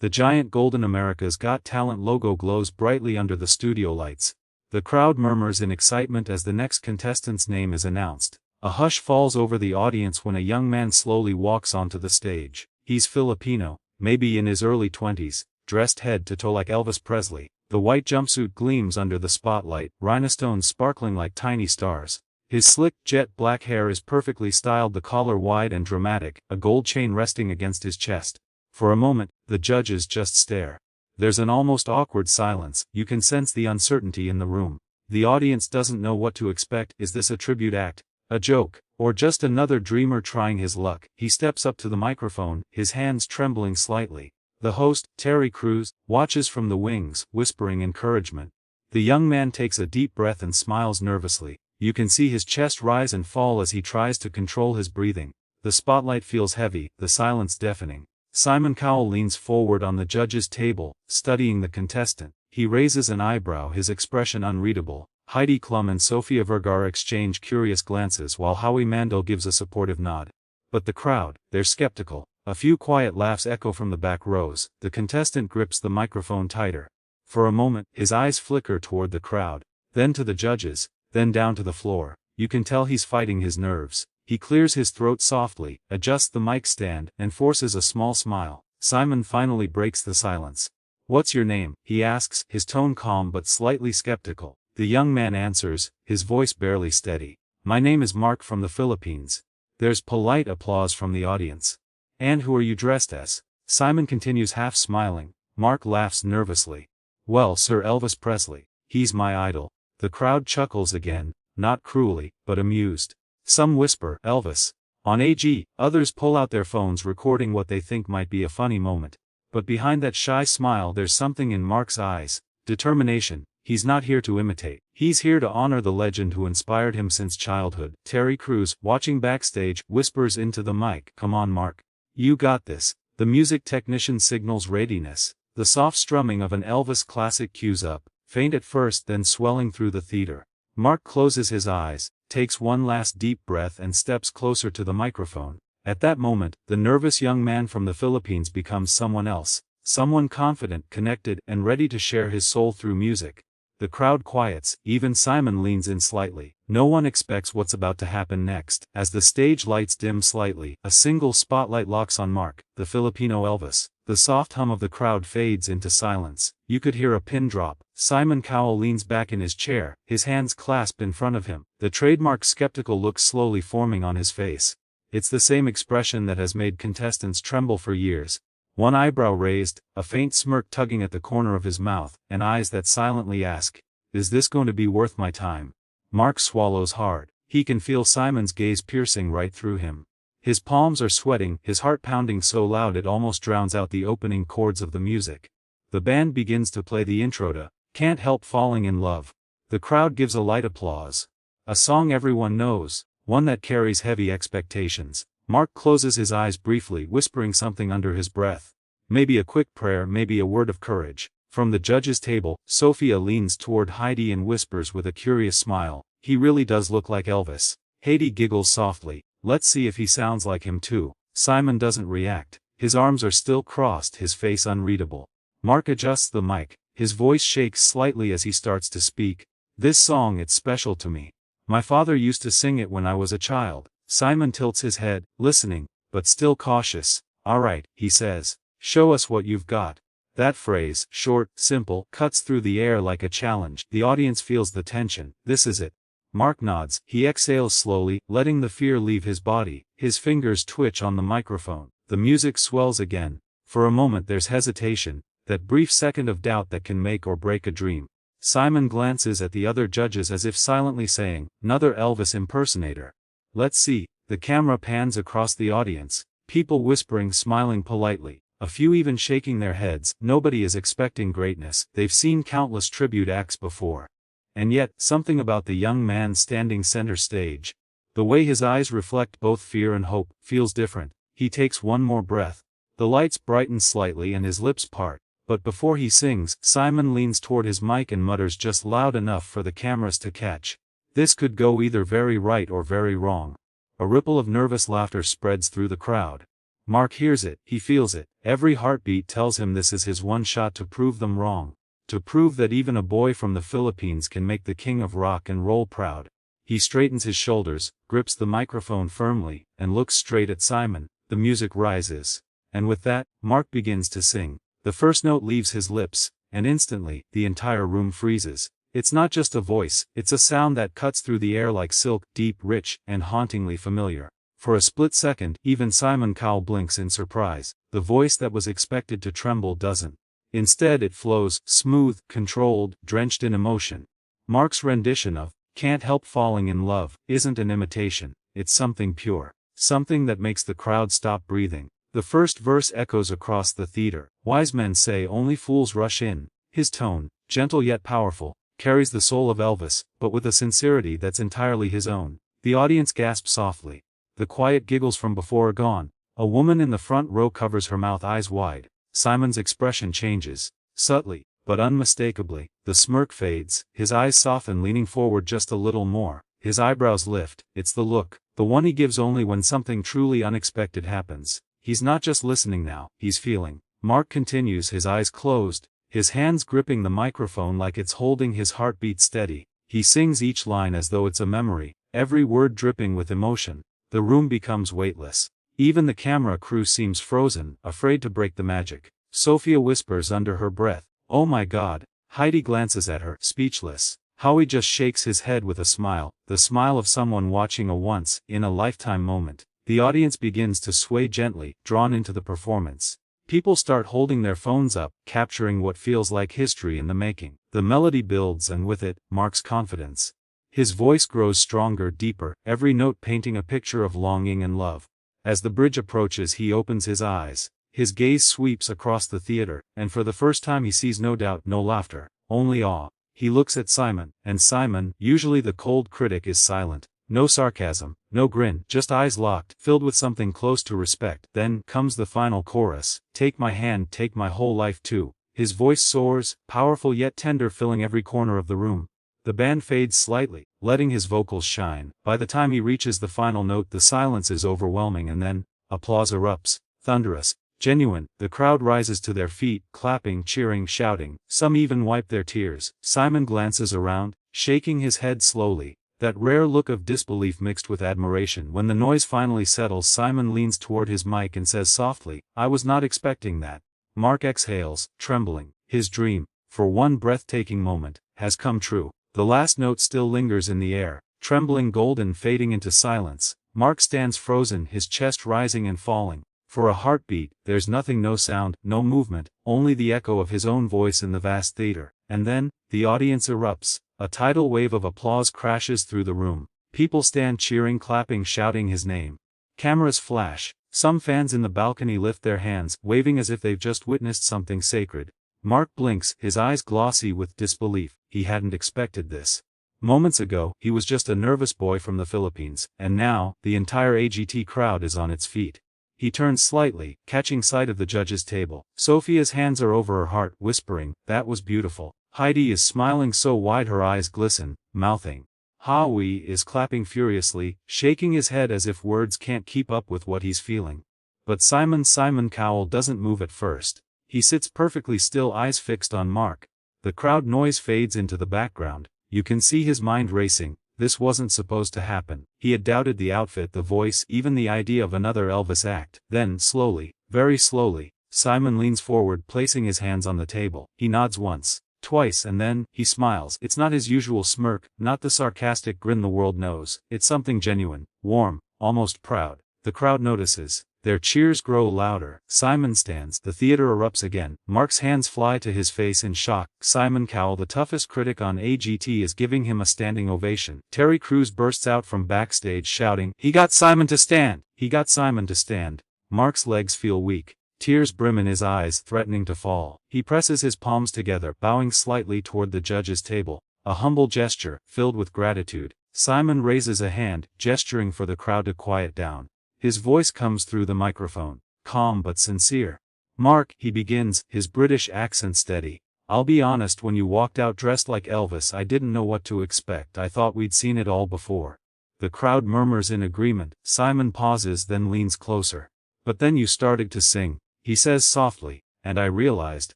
The giant golden America's Got Talent logo glows brightly under the studio lights. The crowd murmurs in excitement as the next contestant's name is announced. A hush falls over the audience when a young man slowly walks onto the stage. He's Filipino, maybe in his early 20s, dressed head to toe like Elvis Presley. The white jumpsuit gleams under the spotlight, rhinestones sparkling like tiny stars. His slick, jet black hair is perfectly styled, the collar wide and dramatic, a gold chain resting against his chest. For a moment, the judges just stare. There's an almost awkward silence. You can sense the uncertainty in the room. The audience doesn't know what to expect. Is this a tribute act, a joke, or just another dreamer trying his luck? He steps up to the microphone, his hands trembling slightly. The host, Terry Crews, watches from the wings, whispering encouragement. The young man takes a deep breath and smiles nervously. You can see his chest rise and fall as he tries to control his breathing. The spotlight feels heavy, the silence deafening. Simon Cowell leans forward on the judge's table, studying the contestant. He raises an eyebrow, his expression unreadable. Heidi Klum and Sofia Vergara exchange curious glances while Howie Mandel gives a supportive nod. But the crowd, they're skeptical. A few quiet laughs echo from the back rows. The contestant grips the microphone tighter. For a moment, his eyes flicker toward the crowd, then to the judges, then down to the floor. You can tell he's fighting his nerves. He clears his throat softly, adjusts the mic stand, and forces a small smile. Simon finally breaks the silence. "What's your name?" he asks, his tone calm but slightly skeptical. The young man answers, his voice barely steady. "My name is Mark from the Philippines." There's polite applause from the audience. "And who are you dressed as?" Simon continues, half smiling. Mark laughs nervously. "Well, Sir Elvis Presley. He's my idol." The crowd chuckles again, not cruelly, but amused. Some whisper, "Elvis." On AG, others pull out their phones recording what they think might be a funny moment. But behind that shy smile there's something in Mark's eyes. Determination. He's not here to imitate. He's here to honor the legend who inspired him since childhood. Terry Crews, watching backstage, whispers into the mic, "Come on, Mark. You got this." The music technician signals readiness. The soft strumming of an Elvis classic cues up, faint at first then swelling through the theater. Mark closes his eyes, takes one last deep breath and steps closer to the microphone. At that moment, the nervous young man from the Philippines becomes someone else, someone confident, connected, and ready to share his soul through music. The crowd quiets, even Simon leans in slightly. No one expects what's about to happen next. As the stage lights dim slightly, a single spotlight locks on Mark, the Filipino Elvis. The soft hum of the crowd fades into silence. You could hear a pin drop. Simon Cowell leans back in his chair, his hands clasped in front of him, the trademark skeptical look slowly forming on his face. It's the same expression that has made contestants tremble for years. One eyebrow raised, a faint smirk tugging at the corner of his mouth, and eyes that silently ask, "Is this going to be worth my time?" Mark swallows hard. He can feel Simon's gaze piercing right through him. His palms are sweating, his heart pounding so loud it almost drowns out the opening chords of the music. The band begins to play the intro to "Can't Help Falling in Love." The crowd gives a light applause. A song everyone knows, one that carries heavy expectations. Mark closes his eyes briefly, whispering something under his breath. Maybe a quick prayer, maybe a word of courage. From the judges' table, Sophia leans toward Heidi and whispers with a curious smile, "He really does look like Elvis." Heidi giggles softly, "Let's see if he sounds like him too." Simon doesn't react. His arms are still crossed, his face unreadable. Mark adjusts the mic. His voice shakes slightly as he starts to speak. "This song, it's special to me. My father used to sing it when I was a child." Simon tilts his head, listening, but still cautious. "All right," he says. "Show us what you've got." That phrase, short, simple, cuts through the air like a challenge. The audience feels the tension. This is it. Mark nods. He exhales slowly, letting the fear leave his body. His fingers twitch on the microphone. The music swells again. For a moment there's hesitation, that brief second of doubt that can make or break a dream. Simon glances at the other judges as if silently saying, "Another Elvis impersonator. Let's see." The camera pans across the audience. People whispering, smiling politely. A few even shaking their heads. Nobody is expecting greatness. They've seen countless tribute acts before. And yet, something about the young man standing center stage, the way his eyes reflect both fear and hope, feels different. He takes one more breath. The lights brighten slightly and his lips part. But before he sings, Simon leans toward his mic and mutters just loud enough for the cameras to catch. This could go either very right or very wrong. A ripple of nervous laughter spreads through the crowd. Mark hears it, he feels it, every heartbeat tells him this is his one shot to prove them wrong. To prove that even a boy from the Philippines can make the king of rock and roll proud. He straightens his shoulders, grips the microphone firmly, and looks straight at Simon. The music rises. And with that, Mark begins to sing. The first note leaves his lips, and instantly, the entire room freezes. It's not just a voice, it's a sound that cuts through the air like silk, deep, rich, and hauntingly familiar. For a split second, even Simon Cowell blinks in surprise. The voice that was expected to tremble doesn't. Instead it flows, smooth, controlled, drenched in emotion. Mark's rendition of "Can't Help Falling in Love" isn't an imitation, it's something pure. Something that makes the crowd stop breathing. The first verse echoes across the theater. Wise men say only fools rush in. His tone, gentle yet powerful, carries the soul of Elvis, but with a sincerity that's entirely his own. The audience gasps softly. The quiet giggles from before are gone. A woman in the front row covers her mouth, eyes wide. Simon's expression changes. Subtly, but unmistakably. The smirk fades, his eyes soften, leaning forward just a little more. His eyebrows lift. It's the look, the one he gives only when something truly unexpected happens. He's not just listening now, he's feeling. Mark continues, his eyes closed, his hands gripping the microphone like it's holding his heartbeat steady. He sings each line as though it's a memory, every word dripping with emotion. The room becomes weightless. Even the camera crew seems frozen, afraid to break the magic. Sophia whispers under her breath, "Oh my God." Heidi glances at her, speechless. Howie just shakes his head with a smile, the smile of someone watching a once-in-a-lifetime moment. The audience begins to sway gently, drawn into the performance. People start holding their phones up, capturing what feels like history in the making. The melody builds, and with it, Mark's confidence. His voice grows stronger, deeper, every note painting a picture of longing and love. As the bridge approaches, he opens his eyes. His gaze sweeps across the theater, and for the first time he sees no doubt, no laughter, only awe. He looks at Simon, and Simon, usually the cold critic, is silent. No sarcasm, no grin, just eyes locked, filled with something close to respect. Then comes the final chorus, "Take my hand, take my whole life too." His voice soars, powerful yet tender, filling every corner of the room. The band fades slightly, letting his vocals shine. By the time he reaches the final note, the silence is overwhelming, and then, applause erupts, thunderous, genuine. The crowd rises to their feet, clapping, cheering, shouting. Some even wipe their tears. Simon glances around, shaking his head slowly, that rare look of disbelief mixed with admiration. When the noise finally settles, Simon leans toward his mic and says softly, "I was not expecting that." Mark exhales, trembling. His dream, for one breathtaking moment, has come true. The last note still lingers in the air, trembling, golden, fading into silence. Mark stands frozen, his chest rising and falling. For a heartbeat, there's nothing, no sound, no movement, only the echo of his own voice in the vast theater. And then, the audience erupts. A tidal wave of applause crashes through the room. People stand cheering, clapping, shouting his name. Cameras flash. Some fans in the balcony lift their hands, waving as if they've just witnessed something sacred. Mark blinks, his eyes glossy with disbelief. He hadn't expected this. Moments ago, he was just a nervous boy from the Philippines, and now, the entire AGT crowd is on its feet. He turns slightly, catching sight of the judges' table. Sophia's hands are over her heart, whispering, "That was beautiful." Heidi is smiling so wide her eyes glisten, mouthing. Howie is clapping furiously, shaking his head as if words can't keep up with what he's feeling. But Simon Cowell doesn't move at first. He sits perfectly still, eyes fixed on Mark. The crowd noise fades into the background. You can see his mind racing. This wasn't supposed to happen. He had doubted the outfit, the voice, even the idea of another Elvis act. Then, slowly, very slowly, Simon leans forward, placing his hands on the table. He nods once, twice, and then, he smiles. It's not his usual smirk, not the sarcastic grin the world knows. It's something genuine, warm, almost proud. The crowd notices. Their cheers grow louder. Simon stands. The theater erupts again. Mark's hands fly to his face in shock. Simon Cowell, the toughest critic on AGT, is giving him a standing ovation. Terry Crews bursts out from backstage shouting, "He got Simon to stand! He got Simon to stand!" Mark's legs feel weak. Tears brim in his eyes, threatening to fall. He presses his palms together, bowing slightly toward the judges' table. A humble gesture, filled with gratitude. Simon raises a hand, gesturing for the crowd to quiet down. His voice comes through the microphone, calm but sincere. "Mark," he begins, his British accent steady. "I'll be honest, when you walked out dressed like Elvis, I didn't know what to expect. I thought we'd seen it all before." The crowd murmurs in agreement. Simon pauses, then leans closer. But then you started to sing, he says softly, and I realized,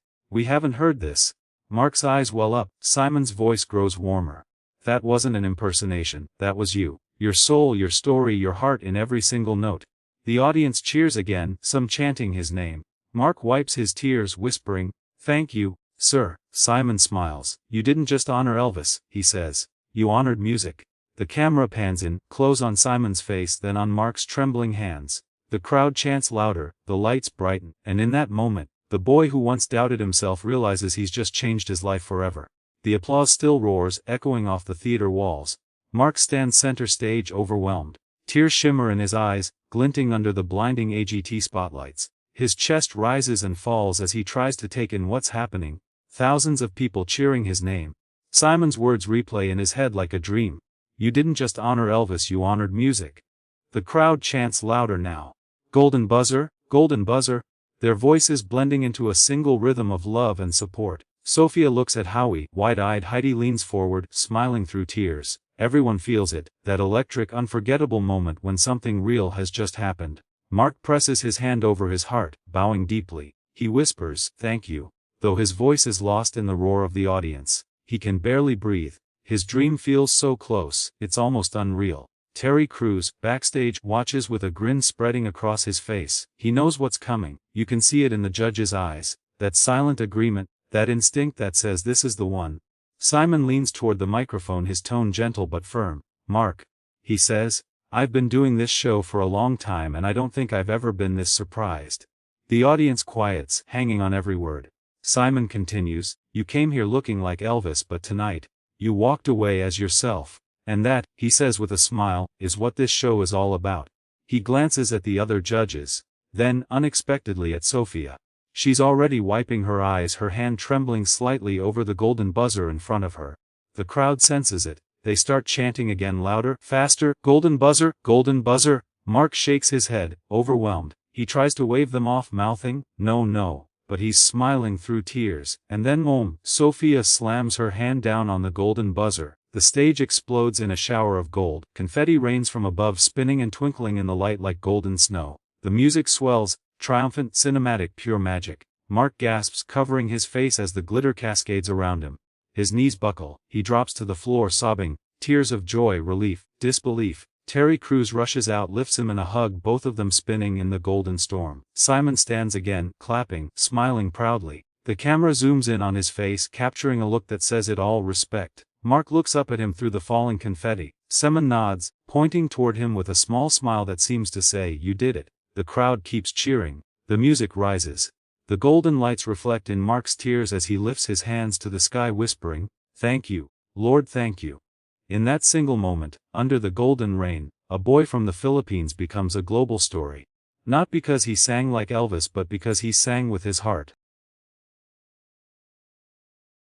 we haven't heard this. Mark's eyes well up, Simon's voice grows warmer. That wasn't an impersonation, that was you. Your soul, your story, your heart in every single note. The audience cheers again, some chanting his name. Mark wipes his tears, whispering, "Thank you, sir." Simon smiles. "You didn't just honor Elvis," he says. "You honored music." The camera pans in, close on Simon's face, then on Mark's trembling hands. The crowd chants louder, the lights brighten, and in that moment, the boy who once doubted himself realizes he's just changed his life forever. The applause still roars, echoing off the theater walls. Mark stands center stage, overwhelmed. Tears shimmer in his eyes, glinting under the blinding AGT spotlights. His chest rises and falls as he tries to take in what's happening. Thousands of people cheering his name. Simon's words replay in his head like a dream. "You didn't just honor Elvis, you honored music." The crowd chants louder now. "Golden buzzer, golden buzzer," their voices blending into a single rhythm of love and support. Sophia looks at Howie, wide-eyed. Heidi leans forward, smiling through tears. Everyone feels it, that electric, unforgettable moment when something real has just happened. Mark presses his hand over his heart, bowing deeply. He whispers, "Thank you." Though his voice is lost in the roar of the audience, he can barely breathe. His dream feels so close, it's almost unreal. Terry Crews, backstage, watches with a grin spreading across his face. He knows what's coming. You can see it in the judge's eyes. That silent agreement, that instinct that says this is the one. Simon leans toward the microphone, his tone gentle but firm. "Mark," he says, "I've been doing this show for a long time and I don't think I've ever been this surprised." The audience quiets, hanging on every word. Simon continues, "You came here looking like Elvis, but tonight, you walked away as yourself. And that," he says with a smile, "is what this show is all about." He glances at the other judges. Then, unexpectedly, at Sophia. She's already wiping her eyes, her hand trembling slightly over the golden buzzer in front of her. The crowd senses it. They start chanting again, louder, faster, "Golden buzzer, golden buzzer." Mark shakes his head, overwhelmed. He tries to wave them off, mouthing, "No, no," but he's smiling through tears. And then Sophia slams her hand down on the golden buzzer. The stage explodes in a shower of gold. Confetti rains from above, spinning and twinkling in the light like golden snow. The music swells, triumphant, cinematic, pure magic. Mark gasps, covering his face as the glitter cascades around him. His knees buckle. He drops to the floor, sobbing, tears of joy, relief, disbelief. Terry Crews rushes out, lifts him in a hug, both of them spinning in the golden storm. Simon stands again, clapping, smiling proudly. The camera zooms in on his face, capturing a look that says it all: respect. Mark looks up at him through the falling confetti. Simon nods, pointing toward him with a small smile that seems to say, "You did it." The crowd keeps cheering. The music rises. The golden lights reflect in Mark's tears as he lifts his hands to the sky, whispering, "Thank you, Lord, thank you." In that single moment, under the golden rain, a boy from the Philippines becomes a global story. Not because he sang like Elvis, but because he sang with his heart.